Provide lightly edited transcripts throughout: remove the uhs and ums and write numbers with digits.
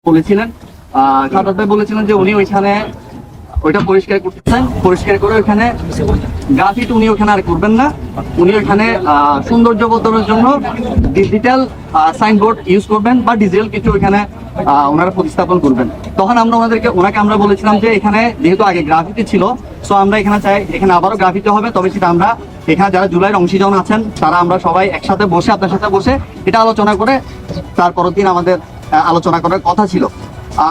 বলেছিলেন, সাদাত ভাই বলেছিলেন যে উনি ওইখানে ওইটা পরিষ্কার করতেছেন, পরিষ্কার করে ওইখানে গ্রাফিটি উনি ওখানে আর করবেন না। উনি ওইখানে সৌন্দর্য বর্ধনের জন্য ডিজিটাল সাইনবোর্ড ইউজ করবেন বা ডিজিটাল কিছু ওইখানে ওনারা প্রতিস্থাপন করবেন। তখন আমরা ওনাকে আমরা বলেছিলাম যে এখানে যেহেতু আগে গ্রাফিটি ছিল, সো আমরা এখানে চাই এখানে আবারও গ্রাফিটি হবে, তবে সেটা আমরা এখানে যারা জুলাইয়ের অংশীজন আছেন তারা আমরা সবাই একসাথে বসে আপনার সাথে বসে এটা আলোচনা করে তারপরের দিন আমাদের আলোচনা করার কথা ছিল।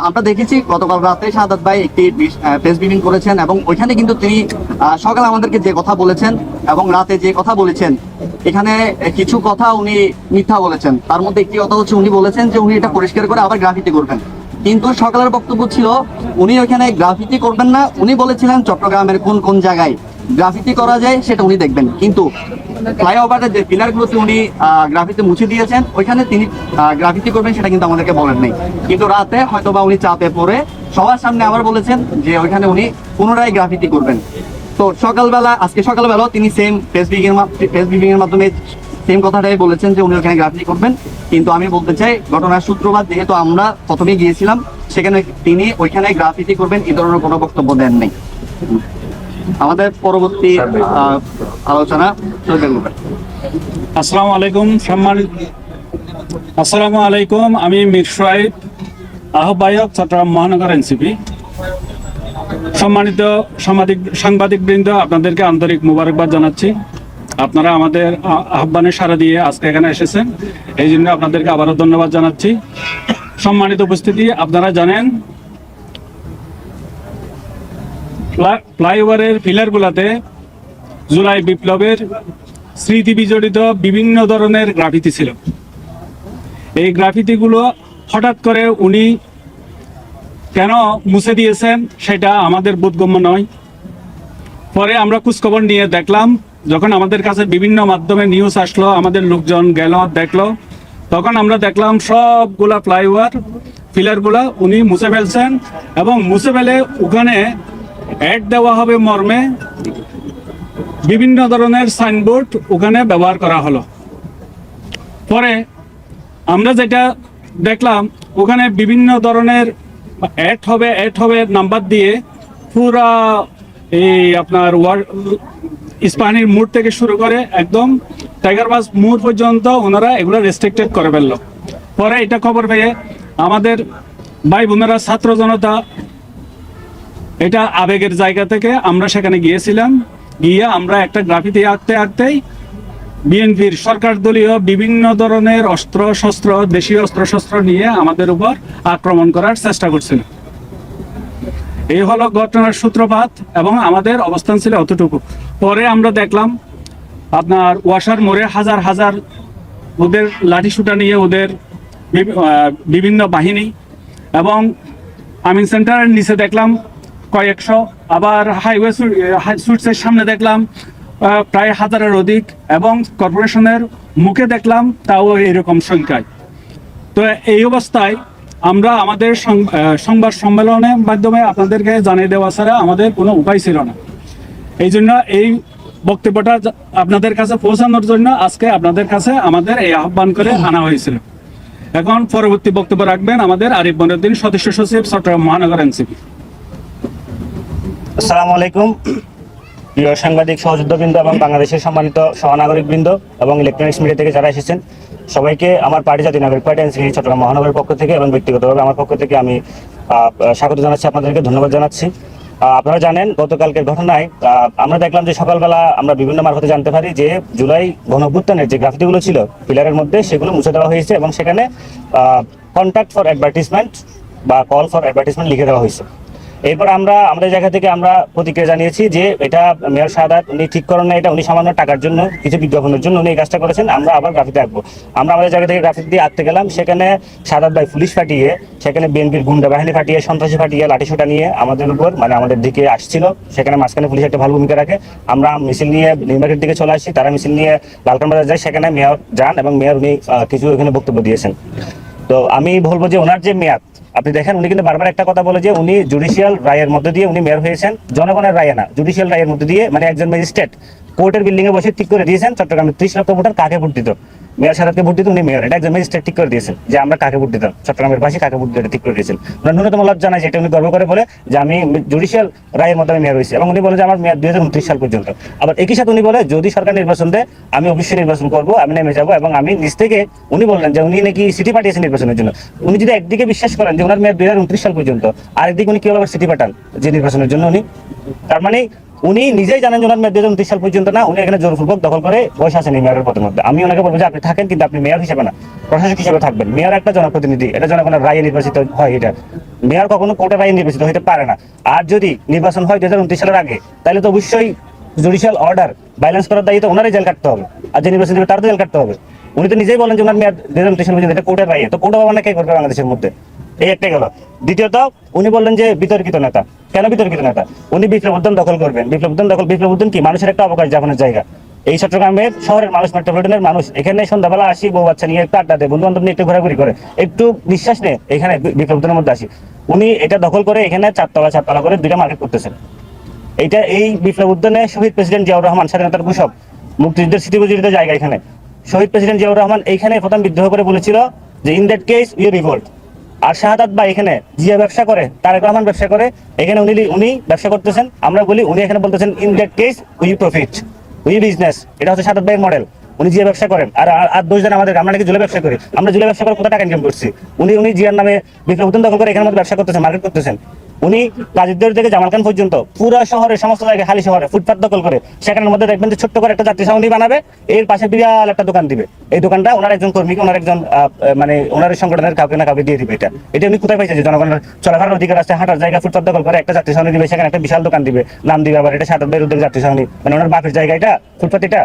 আমরা দেখেছি গতকাল রাতে সাদাত ভাই একটি প্রেস ব্রিফিং করেছেন এবং ওইখানে কিন্তু তিনি সকালে আমাদেরকে যে কথা বলেছেন এবং রাতে যে কথা বলেছেন, এখানে কিছু কথা উনি মিথ্যা বলেছেন। তার মধ্যে একটি কথা হচ্ছে উনি বলেছেন যে উনি এটা পরিষ্কার করে আবার গ্রাফিতি করবেন, কিন্তু সকালের বক্তব্য ছিল উনি ওইখানে গ্রাফিতি করবেন না। উনি বলেছিলেন চট্টগ্রামের কোন কোন জায়গায় গ্রাফিতি করা যায় সেটা উনি দেখবেন, কিন্তু ফ্লাইওভারের যে পিলারগুলোতে উনি গ্রাফিতি মুছে দিয়েছেন ওইখানে তিনি গ্রাফিতি করবেন সেটা কিন্তু আমাদেরকে বলেন নাই। কিন্তু রাতে হয়তোবা উনি চাপে পড়ে সবার সামনে আবার বলেছেন যে ওইখানে উনি পুনরায় গ্রাফিতি করবেন। তো আজকে সকালবেলা তিনি সেম প্রেস ব্রিফিং এর মাধ্যমে সেম কথাটাই বলেছেন যে উনি ওখানে গ্রাফিতি করবেন। কিন্তু আমি বলতে চাই ঘটনার সূত্রপাত যেহেতু আমরা প্রথমে গিয়েছিলাম, সেখানে তিনি ওইখানে গ্রাফিতি করবেন এই ধরনের কোনো বক্তব্য দেন নাই। আমাদের পরবর্তী আলোচনা আসসালামু আলাইকুম। আমি মীর সোহাইব, আহ্বায়ক, চট্টগ্রাম মহানগর এনসিপি। সম্মানিত সাংবাদিক বৃন্দ, আপনাদেরকে আন্তরিক মোবারকবাদ জানাচ্ছি। আপনারা আমাদের আহ্বানে সাড়া দিয়ে আজকে এখানে এসেছেন, এই জন্য আপনাদেরকে আবারও ধন্যবাদ জানাচ্ছি। সম্মানিত উপস্থিতি, আপনারা জানেন ফ্লাইওভারের পিলারগুলোতে জুলাই বিপ্লবের স্মৃতি বিজড়িত বিভিন্ন ধরনের গ্রাফিতি ছিল। এই গ্রাফিতিগুলো হঠাৎ করে উনি কেন মুছে দিয়েছেন সেটা আমাদের বোধগম্য নয়। পরে আমরা খোঁজখবর নিয়ে দেখলাম, যখন আমাদের কাছে বিভিন্ন মাধ্যমে নিউজ আসলো, আমাদের লোকজন গেল দেখলো, তখন আমরা দেখলাম সবগুলা ফ্লাইওভার পিলারগুলা উনি মুছে ফেলছেন এবং মুছে ফেলে ওখানে অ্যাড দেওয়া হবে মর্মে বিভিন্ন ধরনের সাইনবোর্ড ওখানে ব্যবহার করা হলো। পরে আমরা যেটা দেখলাম, ওখানে বিভিন্ন ধরনের অ্যাড হবে নাম্বার দিয়ে পুরা এই আপনার ইস্পাহানির মোড় থেকে শুরু করে একদম টাইগার বাস মোড় পর্যন্ত ওনারা এগুলো রেস্ট্রিক্টেড করে ফেললো। পরে এটা খবর পেয়ে আমাদের ভাই বোনেরা, ছাত্র জনতা, এটা আবেগের জায়গা থেকে আমরা সেখানে গিয়েছিলাম। গিয়ে আমরা একটা গ্রাফিতি আঁকতেই বিএনপির সরকার দলীয় বিভিন্ন ধরনের অস্ত্র শস্ত্র, দেশীয় অস্ত্র শস্ত্র নিয়ে আমাদের উপর আক্রমণ করার চেষ্টা করছিল। এই হলো ঘটনার সূত্রপাত এবং আমাদের অবস্থান ছিল অতটুকু। পরে আমরা দেখলাম আপনার ওয়াসার মোড়ে হাজার হাজার ওদের লাঠি সুটা নিয়ে ওদের বিভিন্ন বাহিনী, এবং আমিন সেন্টারের নিচে দেখলাম কয়েকশো, আবার হাইওয়ে সুইটসের সামনে দেখলাম প্রায় হাজারের অধিক, এবং কর্পোরেশনের মুখে দেখলাম তাও এরকম সংখ্যায়। তো এই অবস্থায় আমরা আমাদের সংবাদ সম্মেলনের মাধ্যমে আপনাদেরকে জানিয়ে দেওয়া ছাড়া আমাদের কোনো উপায় ছিল না। এই জন্য এই বক্তব্যটা আপনাদের কাছে পৌঁছানোর জন্য আজকে আপনাদের কাছে আমাদের এই আহ্বান করে আনা হয়েছিল। এখন পরবর্তী বক্তব্য রাখবেন আমাদের আরিফ মনিউদ্দিন, সদস্য সচিব, চট্টগ্রাম মহানগর এনসিপি। আসসালামু আলাইকুম। প্রিয় সাংবাদিক সহযোদ্ধাবৃন্দ এবং বাংলাদেশের সম্মানিত সহনাগরিকবৃন্দ এবং ইলেকট্রনিক্স মিডিয়া থেকে যারা এসেছেন, সবাইকে আমার পার্টি জাতীয় নাগরিক পার্টি এনসিপি চট্টগ্রাম মহানগরের পক্ষ থেকে এবং ব্যক্তিগতভাবে আমার পক্ষ থেকে আমি স্বাগত জানাচ্ছি, আপনাদেরকে ধন্যবাদ জানাচ্ছি। আপনারা জানেন গতকালকের ঘটনায় আমরা দেখলাম যে সকালবেলা আমরা বিভিন্ন মারফতে জানতে পারি যে জুলাই গণঅভ্যুত্থানের যে গ্রাফিতিগুলো ছিল পিলারের মধ্যে, সেগুলো মুছে দেওয়া হয়েছে এবং সেখানে কন্ট্যাক্ট ফর অ্যাডভার্টিসমেন্ট বা কল ফর অ্যাডভার্টিসমেন্ট লিখে দেওয়া হয়েছে। এরপর আমরা আমাদের জায়গা থেকে আমরা প্রতিক্রিয়া জানিয়েছি যে এটা মেয়র সাদাত উনি ঠিক করেন না, এটা উনি সামান্য টাকার জন্য, কিছু বিজ্ঞাপনের জন্য উনি এই কাজটা করেছেন, আমরা আবার গ্রাফিতি আঁকবো। আমরা আমাদের জায়গা থেকে গ্রাফিতি দিয়ে আঁকতে গেলাম, সেখানে সাদাত ভাই পুলিশ ফাটিয়ে, সেখানে বিএনপির গুন্ডা বাহিনী ফাটিয়ে, সন্ত্রাসী ফাটিয়ে, লাঠিসোঁটা নিয়ে আমাদের উপর আমাদের দিকে আসছিল। সেখানে মাঝখানে পুলিশ একটা ভালো ভূমিকা রাখে। আমরা মিছিল নিয়ে নির্বাচনের দিকে চলে আসি, তারা মিছিল নিয়ে লালকান বাজার যায়, সেখানে মেয়র যান এবং মেয়র উনি কিছু এখানে বক্তব্য দিয়েছেন। তো আমি বলবো যে ওনার যে মেয়াদ, আপনি দেখেন উনি কিন্তু বারবার একটা কথা বলে যে উনি জুডিশিয়াল রায়ের মধ্যে দিয়ে উনি মেয়র হয়েছেন, জনগণের রায়ে না, জুডিশিয়াল রায়ের মধ্যে দিয়ে, মানে একজন ম্যাজিস্ট্রেট কোর্টের বিল্ডিং এ বসে ঠিক করে দিয়েছেন চট্টগ্রামের 30 লক্ষ ভোটার কাকে ভোট দিত। মেয়র সাদাতকে ভোট দিতে উনি মেয়র, এটা একজন ম্যাজিস্ট্রেট ঠিক করে দিয়েছেন যে আমরা কাকে ভোট দিতাম, চট্টগ্রামের বাসী কাকে ভোট দিতে ঠিক করে দিয়েছেন। ওনার ন্যূনতম লজ্জা নাই, যেটা উনি গর্ব করে বলে যে আমি জুডিশিয়াল রায়ের মধ্যে আমি মেয়র হয়েছি, এবং উনি বলে যে আমার মেয়াদ 2029 সাল পর্যন্ত। আবার একই সাথে উনি বলে যদি সরকার নির্বাচন দেয় আমি অবশ্যই নির্বাচন করবো, আমি নেমে যাবো, এবং আমি নিজ থেকে উনি বললেন যে উনি নাকি সিটি পাঠিয়েছেন নির্বাচনের জন্য। উনি যদি একদিকে বিশ্বাস করেন যে ওনার মেয়াদ 2029 সাল পর্যন্ত, আরেকদিকে উনি কিভাবে সিটি পাঠান যে নির্বাচনের জন্য উনি, তার মানে উনি নিজেই জানেন যে ওনার মেয়াদ 2029 সাল পর্যন্ত না, উনি এখানে জোরপূর্বক দখল করে বসে আছেন এই মেয়রের পদের মধ্যে। আমি ওনাকে বলবো যে আপনি থাকেন, কিন্তু আপনি মেয়র হিসেবে না, প্রশাসক হিসেবে থাকবেন। মেয়র একটা জনপ্রতিনিধি, এটা জনগণের রায়ে নির্বাচিত হয়, এটা মেয়র কখনো কোর্টের রায়ে নির্বাচিত হতে পারে না। আর যদি নির্বাচন হয় 2029 সালের আগে, তাহলে তো অবশ্যই জুডিশিয়াল অর্ডার ভাইলেন্স করার দায়িত্ব ওনারই জেল কাটতে হবে, আর যে নির্বাচন দেবে তার তো জেল কাটতে হবে। উনি তো নিজেই বলেন যে ওনার মেয়াদ 2029 সাল পর্যন্ত, এটা কোর্টের রায়ে, তো কোর্ট বাবা কে করবে বাংলাদেশের মধ্যে? এই একটা গেল। দ্বিতীয়ত উনি বললেন যে বিতর্কিত নেতা। কেন বিতর্কিত নেতা? উনি বিপ্লব উদ্যান দখল করবেন। বিপ্লব উদ্যান কি? মানুষের একটা অবকাশ যাপনের জায়গা। এই চট্টগ্রামের শহরের মানুষ, মেট্রোপলিটনের মানুষ এখানে সন্ধ্যাবেলা আসি, বউ বাচ্চা নিয়ে একটু আড্ডা দেয়, বন্ধু বান্ধব নিয়ে একটু ঘোরাঘুরি করে, একটু নিঃশ্বাস নেয় এখানে বিপ্লব উদ্যানের মধ্যে আসি। উনি এটা দখল করে এখানে চারতলা করে 2টা মার্কেট করতেছেন। এইটা এই বিপ্লব উদ্যানে শহীদ প্রেসিডেন্ট জিয়াউর রহমান, স্বাধীনতার ঘোষক, মুক্তিযুদ্ধের স্মৃতিবিজড়িত জায়গা, এখানে শহীদ প্রেসিডেন্ট জিয়াউর রহমান এইখানে প্রথম বিদ্রোহ করে বলেছিল যে in that case we revolt. আর শাহাদাত ভাই এখানে জিয়া ব্যবসা করে, তারেক রহমান ব্যবসা করে, এখানে উনি ব্যবসা করতেছেন, আমরা বলি উনি এখানে বলতেছেন in that case we profit, we business. এটা হচ্ছে শাহাদাত ভাইয়ের মডেল। উনি জিয়া ব্যবসা করেন, আর দোষ দেন আমাদের, আমরা নাকি জুলে ব্যবসা করি। আমরা জুলে ব্যবসা করে কত টাকা ইনকাম করছি? উনি জিয়ার নামে বিপ্লব উদ্যান দখল করে এখানে মধ্যে ব্যবসা করতেছেন, মার্কেট করতেছেন। উনি কাজীরদের থেকে জামালখান পর্যন্ত পুরো শহরের সমস্ত জায়গায়, হালি শহরে ফুটপাত দখল করে, সেখানের মধ্যে দেখবেন যে ছোট্ট করে একটা যাত্রী ছাউনি বানাবে, এর পাশে বিরাট একটা দোকান দিবে। এই দোকানটা ওনার একজন কর্মীকে, ওনার একজন মানে ওনার সংগঠনের কাউকে না কাউকে দিয়ে দিবে। এটা উনি কোথায় পাইছে যে জনগণের চলাফেরার অধিকার আছে, হাঁটার জায়গা, ফুটপাত দখল করে একটা যাত্রী ছাউনি দিবে, সেখানে একটা বিশাল দোকান দিবে, নাম দিবে আবার এটা শাহাদাত ভাইয়ের উদ্যোগ যাত্রী ছাউনি, মানে ওনার বাপের জায়গা এটা, ফুটপাত এটা।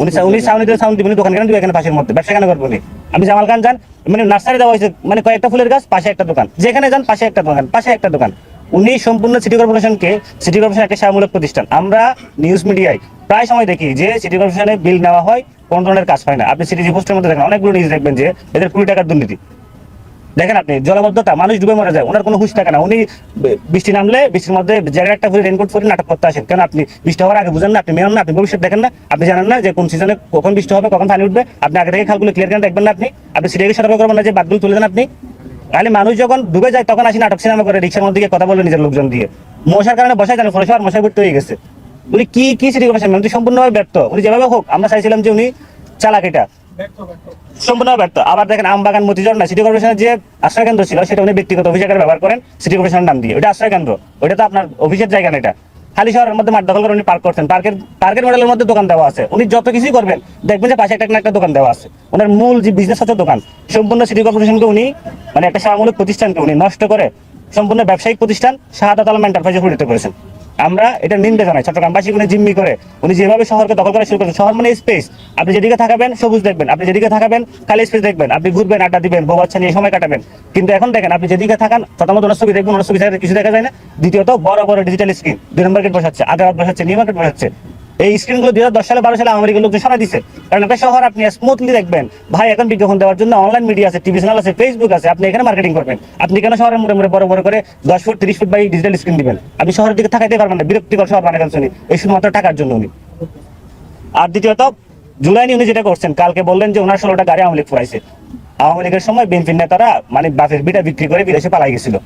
উনি ছাউনি দিয়ে ছাউনি দিবেন, দোকান কেন দিবে এখানে পাশের মধ্যে? ব্যবসা কেন করবো উনি? আমি জামালখান যান, মানে নার্সারি দেওয়া হয়েছে, মানে কয়েকটা ফুলের গাছ, পাশে একটা দোকান, যেখানে যান পাশে একটা দোকান, পাশে একটা দোকান। উনি সম্পূর্ণ সিটি কর্পোরেশন একটা সেবামূলক প্রতিষ্ঠান। আমরা নিউজ মিডিয়ায় প্রায় সময় দেখি যে সিটি কর্পোরেশনে বিল নেওয়া হয়, কোন ধরনের কাজ হয় না। আপনি সিটি পোস্টের মধ্যে দেখেন, অনেকগুলো নিউজ দেখবেন যে এদের 20 টাকার দুর্নীতি। দেখেন আপনি জলাবদ্ধতা, মানুষ ডুবে মরে যায়, ওনার কোনো হুঁশ থাকে না। উনি বৃষ্টি নামলে বৃষ্টির মধ্যে জ্যাকেট একটা পরে রেনকোট পরে নাটক করতে আসেন। কেন? আপনি বৃষ্টি হওয়ার আগে বুঝেন না? আপনি মেয়র না? আপনি ভবিষ্যৎ দেখেন না? আপনি জানেন না যে কোন সিজনে কখন বৃষ্টি হবে, কখন পানি উঠবে? আপনি আগে থেকে খালগুলো ক্লিয়ার করে দেখবেন না? আপনি সিটিকে সতর্ক করবেন না যে বাদগুলো তুলে দেন আপনি? তাহলে মানুষ যখন ডুবে যায় তখন আসি নাটক সিনেমা করে, রিক্সার মধ্যে কথা বলে নিজের লোকজন দিয়ে, মশার কারণে বসায় জানেন, ফলে সবার মশায় ভর্তি হয়ে গেছে। উনি কি সিটি কর্পোরেশন, উনি সম্পূর্ণভাবে ব্যর্থ। উনি যেভাবে হোক, আমরা চাইছিলাম যে উনি চালাক, এটা সম্পূর্ণ ব্যর্থ। আবার দেখেন আমবাগান মতিঝর্ণা সিটি কর্পোরেশনের যে আশ্রয় কেন্দ্র ছিল, সেটা উনি ব্যক্তিগত অভিযোগের ব্যবহার করেন সিটি কর্পোরেশনের নাম দিয়ে। ওটা আশ্রয় কেন্দ্র, ওইটা তো আপনার অফিসের জায়গা না। এটা খালি শহরের মধ্যে মাঠ দখল করে উনি পার্ক করছেন, পার্কের মডেলের মধ্যে দোকান দেওয়া আছে। উনি যত কিছুই করবেন দেখবেন যে পাশে একটা দোকান দেওয়া আছে। ওনার মূল যে বিজনেস হচ্ছে দোকান। সম্পূর্ণ সিটি কর্পোরেশনকে উনি, মানে একটা সেবামূলক প্রতিষ্ঠানকে উনি নষ্ট করে সম্পূর্ণ ব্যবসায়িক প্রতিষ্ঠান শাহাদাত আলম এন্টারপ্রাইজে পরিণত করেছেন। আমরা এটা নিন্দা জানাই। চট্টগ্রামবাসী উনি জিম্মি করে, উনি যেভাবে শহরকে দখল করা শুরু করেছেন। শহর মানে স্পেস, আপনি যেদিকে থাকাবেন সবুজ দেখবেন, আপনি যেদিকে থাকাবেন খালি স্পেস দেখবেন, আপনি ঘুরবেন, আড্ডা দিবেন, বউ বাচ্চা নিয়ে সময় কাটাবেন। কিন্তু এখন দেখেন, আপনি যেদিকে থাকান, প্রথমত ওনার ছবি দেখবেন, ওনার ছবি কিছু দেখা যায় না। দ্বিতীয়ত বড় বড় ডিজিটাল স্ক্রিন 2 নম্বর গেট বসাচ্ছে, আগ্রাবাদ বসাচ্ছে, নিউ মার্কেট বসাচ্ছে। এই স্ক্রিনগুলো 2010 সালে 12 সালে আমেরিকার লোক সরাই দিচ্ছে। কারণ একটা শহর আপনি স্মুথলি দেখবেন ভাই, এখন বিজ্ঞাপন দেওয়ার জন্য অনলাইন মিডিয়া আছে, টিভি চ্যানেল আছে, ফেসবুক আছে, আপনি এখানে মার্কেটিং করবেন। আপনি কেন শহরের মোড়ে বড় করে 10 foot 30 foot by digital screen দিবেন? আপনি শহরের দিকে থাকাইতে পারবেন না, বিরক্তিকর শহর বানাবেন শুনি, এই শুধুমাত্র টাকার জন্য উনি। আর দ্বিতীয়ত জুলাই উনি যেটা করছেন, কালকে বললেন যে ওনার 16টা গাড়ি আওয়ামী লীগ ফুরাইছে। আওয়ামী লীগের সময় বিএনপির নেতারা মানে বাপের বিটা বিক্রি করে বিদেশে পালাই গেছিল।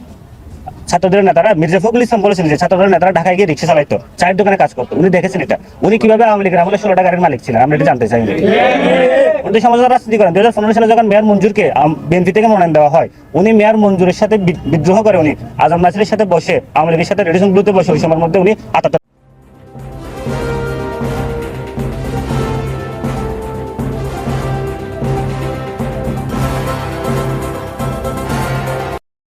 ছাত্রদের নেতারা, মির্জা ফখরুল ইসলাম বলেছেন যে ছাত্রদের নেতারা ঢাকায় গিয়ে রিক্সা চালাইতো, চায়ের দোকানে কাজ করতো। উনি দেখেছেন এটা। উনি কিভাবে আওয়ামী লীগের আমলে 16টা গাড়ির মালিক ছিলেন, আমরা এটা জানতে চাই। উনি সমাজের রাজনীতি করেন। 2015 সালে যখন মেয়র মঞ্জুরকে বিএনপি থেকে মনোনয়ন দেওয়া হয়, উনি মেয়র মঞ্জুরের সাথে বিদ্রোহ করে উনি আজম নাসিরের সাথে বসে, আওয়ামী লীগের সাথে রেডিয়েশন ব্লুতে বসে, ওই সময়ের মধ্যে উনি